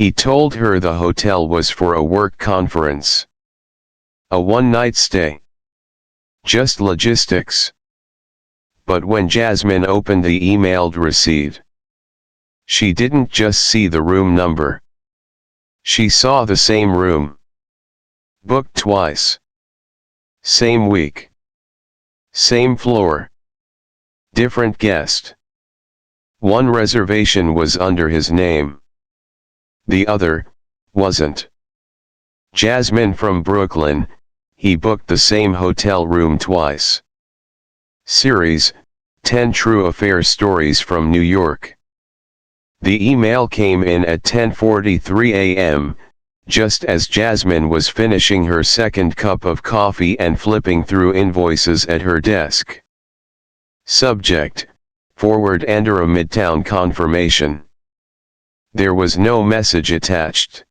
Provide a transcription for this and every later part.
He told her the hotel was for a work conference. A one-night stay. Just logistics. But when Jasmine opened the emailed receipt, she didn't just see the room number. She saw the same room. Booked twice. Same week. Same floor. Different guest. One reservation was under his name. The other wasn't. Jasmine from Brooklyn, he booked the same hotel room twice. Series, 10 True Affair Stories from New York. The email came in at 10:43 a.m., just as Jasmine was finishing her second cup of coffee and flipping through invoices at her desk. Subject, Forward Andorra Midtown Confirmation. There was no message attached.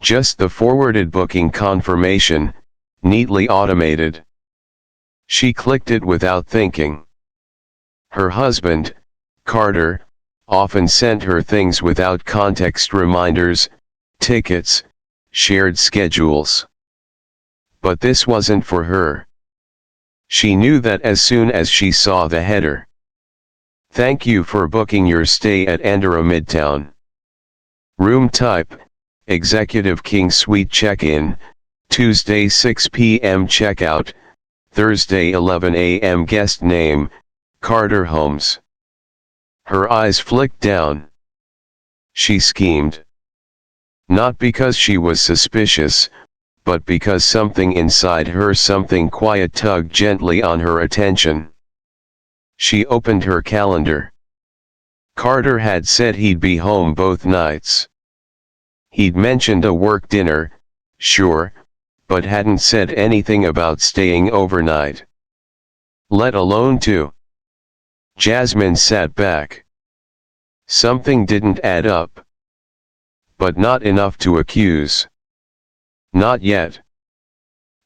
Just the forwarded booking confirmation, neatly automated. She clicked it without thinking. Her husband, Carter, often sent her things without context: reminders, tickets, shared schedules. But this wasn't for her. She knew that as soon as she saw the header. Thank you for booking your stay at Andorra Midtown. Room type, Executive King Suite check-in, Tuesday 6 p.m. checkout, Thursday 11 a.m. guest name, Carter Holmes. Her eyes flicked down. She schemed. Not because she was suspicious, but because something inside her, something quiet, tugged gently on her attention. She opened her calendar. Carter had said he'd be home both nights. He'd mentioned a work dinner, sure, but hadn't said anything about staying overnight. Let alone two. Jasmine sat back. Something didn't add up. But not enough to accuse. Not yet.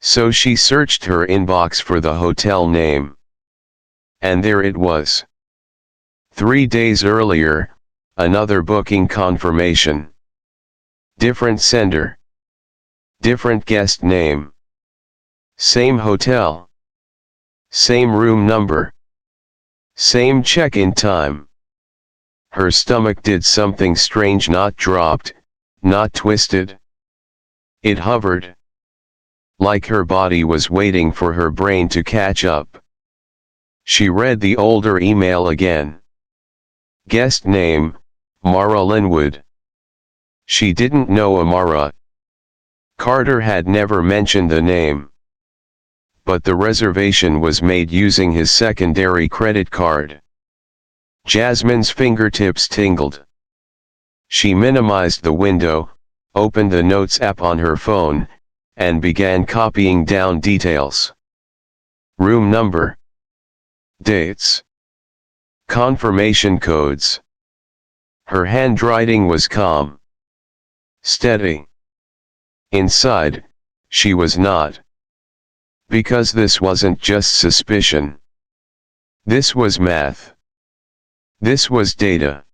So she searched her inbox for the hotel name. And there it was. 3 days earlier, another booking confirmation. Different sender. Different guest name. Same hotel. Same room number. Same check-in time. Her stomach did something strange, not dropped, not twisted. It hovered. Like her body was waiting for her brain to catch up. She read the older email again. Guest name, Mara Linwood. She didn't know Amara. Carter had never mentioned the name. But the reservation was made using his secondary credit card. Jasmine's fingertips tingled. She minimized the window, opened the Notes app on her phone, and began copying down details. Room number. Dates. Confirmation codes. Her handwriting was calm. Steady. Inside, she was not. Because this wasn't just suspicion. This was math. This was data.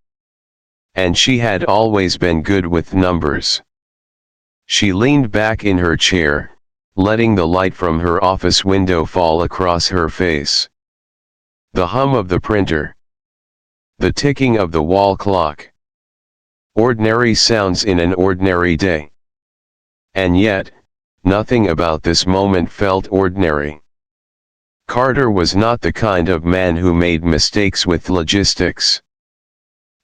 And she had always been good with numbers. She leaned back in her chair, letting the light from her office window fall across her face. The hum of the printer. The ticking of the wall clock. Ordinary sounds in an ordinary day. And yet, nothing about this moment felt ordinary. Carter was not the kind of man who made mistakes with logistics.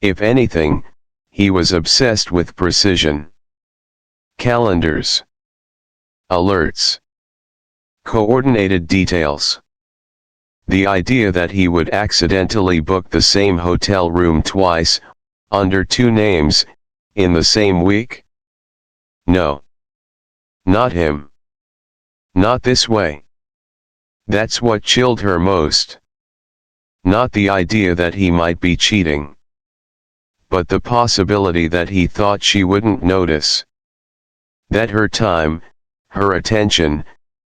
If anything, he was obsessed with precision. Calendars. Alerts. Coordinated details. The idea that he would accidentally book the same hotel room twice, under two names, in the same week? No. Not him. Not this way. That's what chilled her most. Not the idea that he might be cheating. But the possibility that he thought she wouldn't notice. That her time, her attention,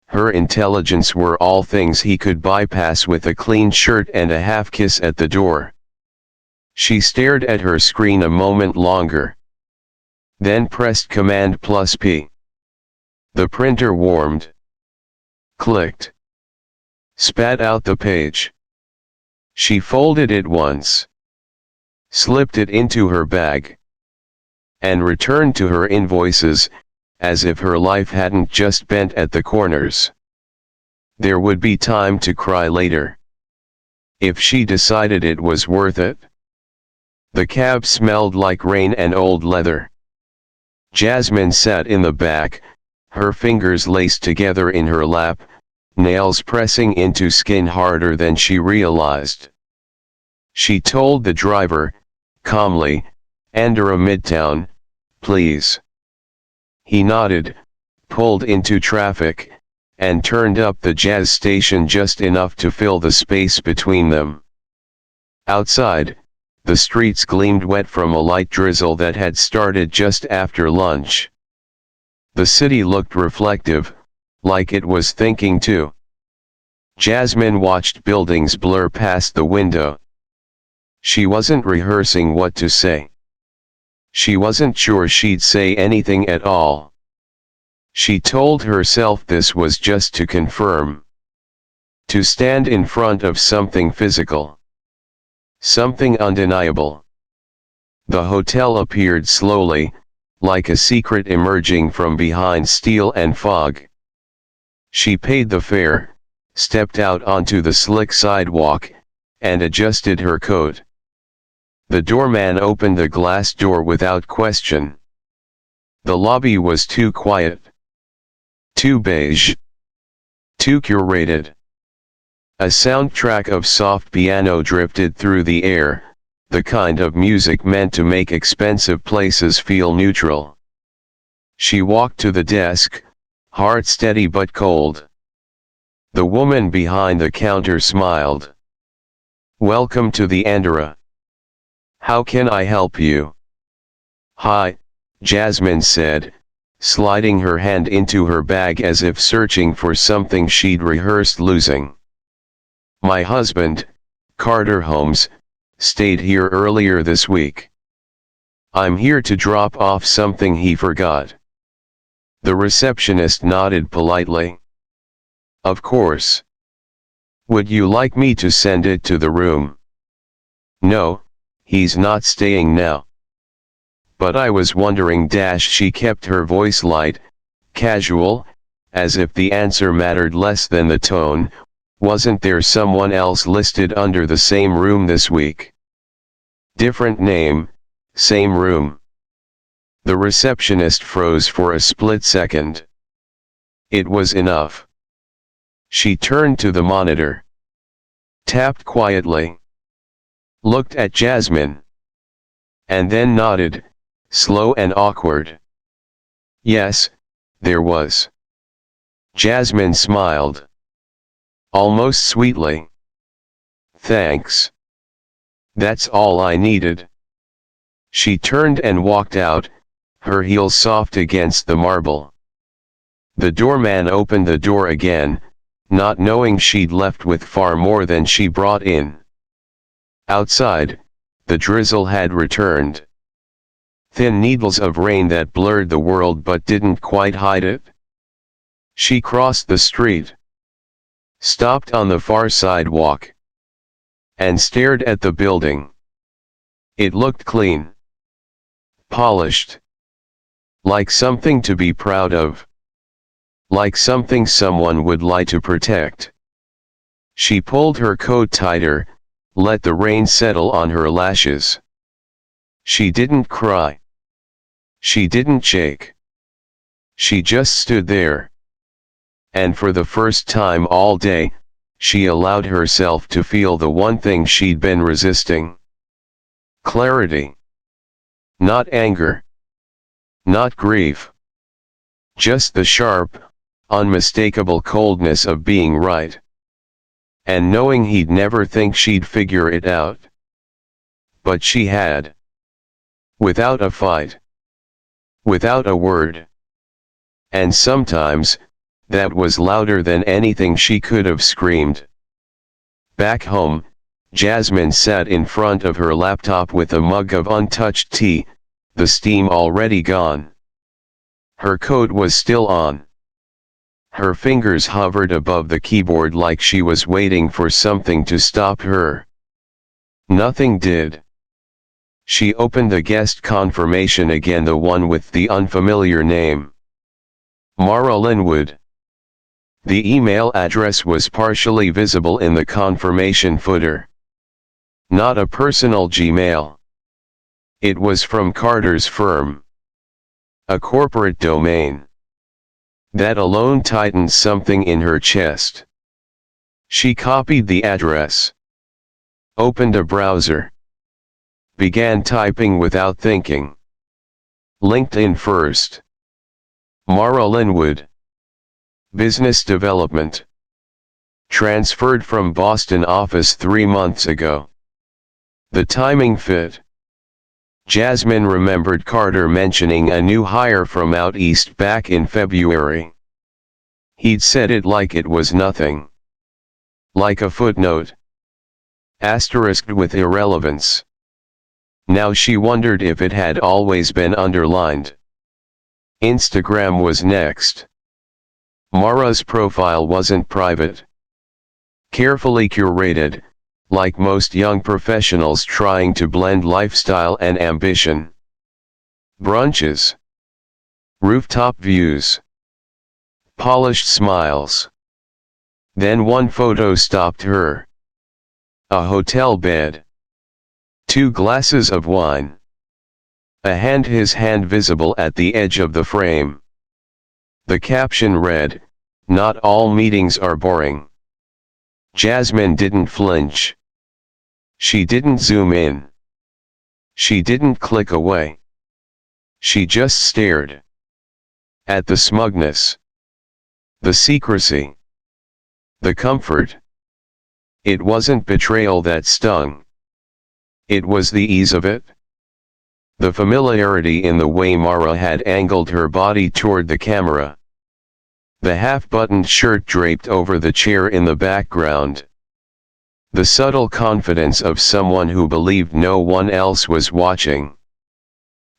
her intelligence were all things he could bypass with a clean shirt and a half kiss at the door. She stared at her screen a moment longer. then pressed Command+P. The printer warmed. Clicked. Spat out the page. She folded it once, slipped it into her bag, and returned to her invoices, as if her life hadn't just bent at the corners. There would be time to cry later, if she decided it was worth it. The cab smelled like rain and old leather. Jasmine sat in the back, her fingers laced together in her lap, nails pressing into skin harder than she realized. She told the driver, calmly, "Andorra Midtown, please." He nodded, pulled into traffic, and turned up the jazz station just enough to fill the space between them. Outside, the streets gleamed wet from a light drizzle that had started just after lunch. The city looked reflective, like it was thinking too. Jasmine watched buildings blur past the window. She wasn't rehearsing what to say. She wasn't sure she'd say anything at all. She told herself this was just to confirm. To stand in front of something physical. Something undeniable. The hotel appeared slowly, like a secret emerging from behind steel and fog. She paid the fare, stepped out onto the slick sidewalk, and adjusted her coat. The doorman opened the glass door without question. The lobby was too quiet. Too beige. Too curated. A soundtrack of soft piano drifted through the air, the kind of music meant to make expensive places feel neutral. She walked to the desk, heart steady but cold. The woman behind the counter smiled. "Welcome to the Andorra. How can I help you?" "Hi," Jasmine said, sliding her hand into her bag as if searching for something she'd rehearsed losing. "My husband, Carter Holmes, stayed here earlier this week. I'm here to drop off something he forgot." The receptionist nodded politely. "Of course. Would you like me to send it to the room?" "No, he's not staying now. But I was wondering." She kept her voice light, casual, as if the answer mattered less than the tone. "Wasn't there someone else listed under the same room this week?" "Different name, same room." The receptionist froze for a split second. It was enough. She turned to the monitor. Tapped quietly. Looked at Jasmine. And then nodded, slow and awkward. Yes, there was. Jasmine smiled. Almost sweetly. "Thanks. That's all I needed." She turned and walked out, her heels soft against the marble. The doorman opened the door again, not knowing she'd left with far more than she brought in. Outside, the drizzle had returned. Thin needles of rain that blurred the world but didn't quite hide it. She crossed the street, stopped on the far sidewalk, and stared at the building. It looked clean, polished, like something to be proud of, like something someone would lie to protect. She pulled her coat tighter, let the rain settle on her lashes. She didn't cry. She didn't shake. She just stood there. And for the first time all day, she allowed herself to feel the one thing she'd been resisting. Clarity. Not anger. Not grief. Just the sharp, unmistakable coldness of being right. And knowing he'd never think she'd figure it out. But she had. Without a fight. Without a word. And sometimes, that was louder than anything she could have screamed. Back home, Jasmine sat in front of her laptop with a mug of untouched tea, the steam already gone. Her coat was still on. Her fingers hovered above the keyboard like she was waiting for something to stop her. Nothing did. She opened the guest confirmation again, the one with the unfamiliar name. Mara Linwood. The email address was partially visible in the confirmation footer. Not a personal Gmail. It was from Carter's firm. A corporate domain. That alone tightened something in her chest. She copied the address. Opened a browser. Began typing without thinking. LinkedIn first. Mara Linwood. Business development. Transferred from Boston office 3 months ago. The timing fit. Jasmine remembered Carter mentioning a new hire from out east back in February. He'd said it like it was nothing. Like a footnote. Asterisked with irrelevance. Now she wondered if it had always been underlined. Instagram was next. Mara's profile wasn't private. Carefully curated, like most young professionals trying to blend lifestyle and ambition. Brunches. Rooftop views. Polished smiles. Then one photo stopped her. A hotel bed. 2 glasses of wine. His hand visible at the edge of the frame. The caption read, "Not all meetings are boring." Jasmine didn't flinch. She didn't zoom in. She didn't click away. She just stared. At the smugness. The secrecy. The comfort. It wasn't betrayal that stung. It was the ease of it. The familiarity in the way Mara had angled her body toward the camera. The half-buttoned shirt draped over the chair in the background. The subtle confidence of someone who believed no one else was watching.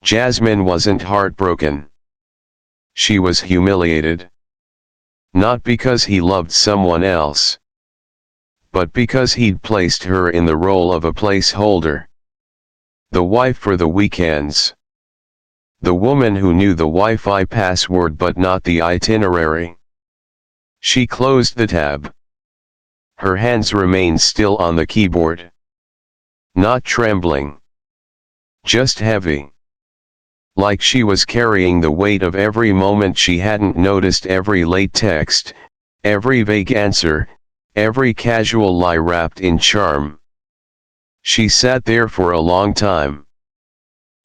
Jasmine wasn't heartbroken. She was humiliated. Not because he loved someone else, but because he'd placed her in the role of a placeholder. The wife for the weekends. The woman who knew the Wi-Fi password but not the itinerary. She closed the tab. Her hands remained still on the keyboard. Not trembling. Just heavy. Like she was carrying the weight of every moment she hadn't noticed, every late text, every vague answer, every casual lie wrapped in charm. She sat there for a long time.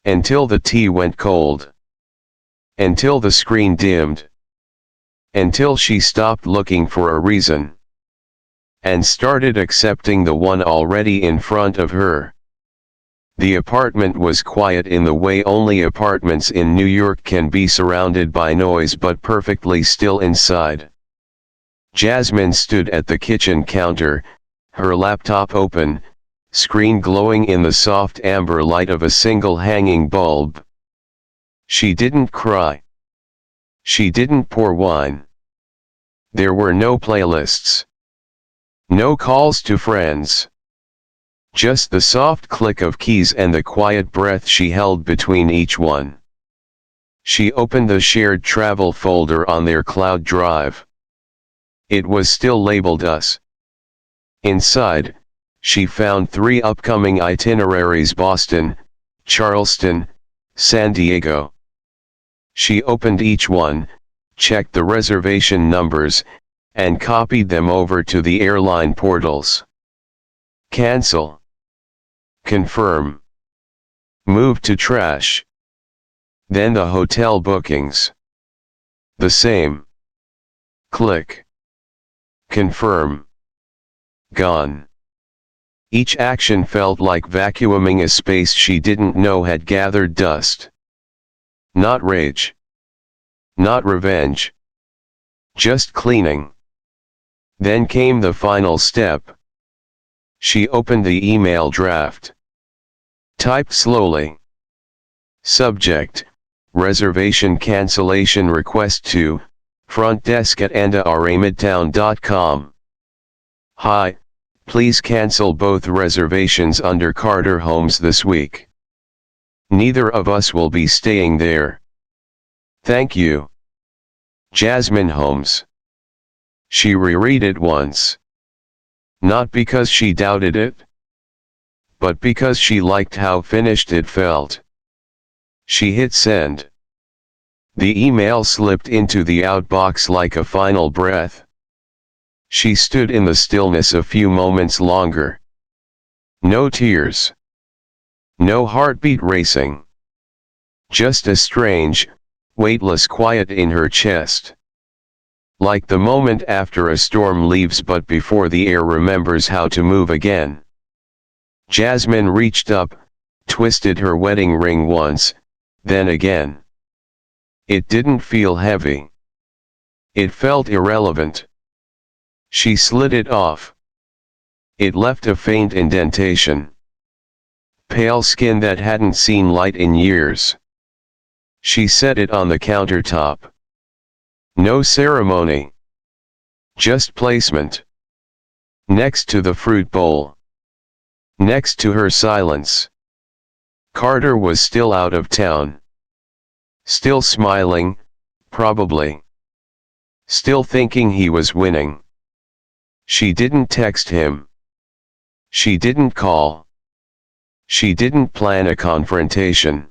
Until the tea went cold. Until the screen dimmed. Until she stopped looking for a reason. And started accepting the one already in front of her. The apartment was quiet in the way only apartments in New York can be, surrounded by noise but perfectly still inside. Jasmine stood at the kitchen counter, her laptop open, screen glowing in the soft amber light of a single hanging bulb. She didn't cry. She didn't pour wine. There were no playlists. No calls to friends. Just the soft click of keys and the quiet breath she held between each one. She opened the shared travel folder on their cloud drive. It was still labeled us. Inside, she found 3 upcoming itineraries: Boston, Charleston, San Diego. She opened each one, checked the reservation numbers, and copied them over to the airline portals. Cancel. Confirm. Move to trash. Then the hotel bookings. The same. Click. Confirm. Gone. Each action felt like vacuuming a space she didn't know had gathered dust. Not rage. Not revenge. Just cleaning. Then came the final step. She opened the email draft. Typed slowly. Subject, reservation cancellation request to, front desk at andaramidtown.com. Hi, please cancel both reservations under Carter Homes this week. Neither of us will be staying there. Thank you. Jasmine Holmes. She reread it once. Not because she doubted it, but because she liked how finished it felt. She hit send. The email slipped into the outbox like a final breath. She stood in the stillness a few moments longer. No tears. No heartbeat racing. Just a strange, weightless quiet in her chest. Like the moment after a storm leaves but before the air remembers how to move again. Jasmine reached up, twisted her wedding ring once, then again. It didn't feel heavy. It felt irrelevant. She slid it off. It left a faint indentation. Pale skin that hadn't seen light in years. She set it on the countertop. No ceremony. Just placement. Next to the fruit bowl. Next to her silence. Carter was still out of town. Still smiling, probably. Still thinking he was winning. She didn't text him. She didn't call. She didn't plan a confrontation.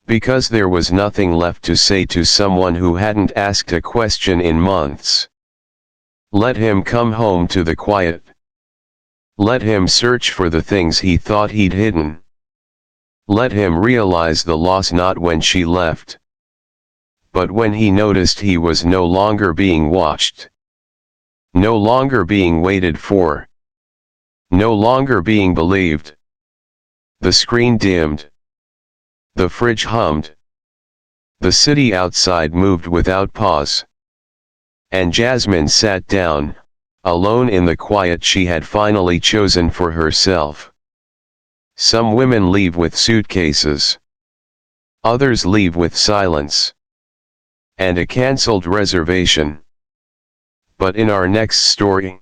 Because there was nothing left to say to someone who hadn't asked a question in months. Let him come home to the quiet. Let him search for the things he thought he'd hidden. Let him realize the loss not when she left, but when he noticed he was no longer being watched. No longer being waited for. No longer being believed. The screen dimmed. The fridge hummed. The city outside moved without pause. And Jasmine sat down, alone in the quiet she had finally chosen for herself. Some women leave with suitcases. Others leave with silence. And a cancelled reservation. But in our next story,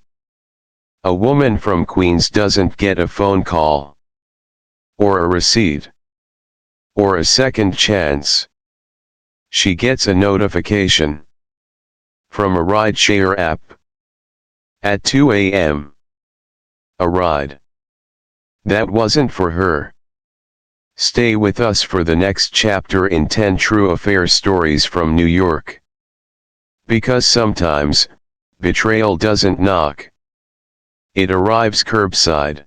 a woman from Queens doesn't get a phone call. Or a receipt. Or a second chance. She gets a notification. From a ride-share app. At 2 a.m. A ride. That wasn't for her. Stay with us for the next chapter in 10 true affair stories from New York. Because sometimes, betrayal doesn't knock. It arrives curbside.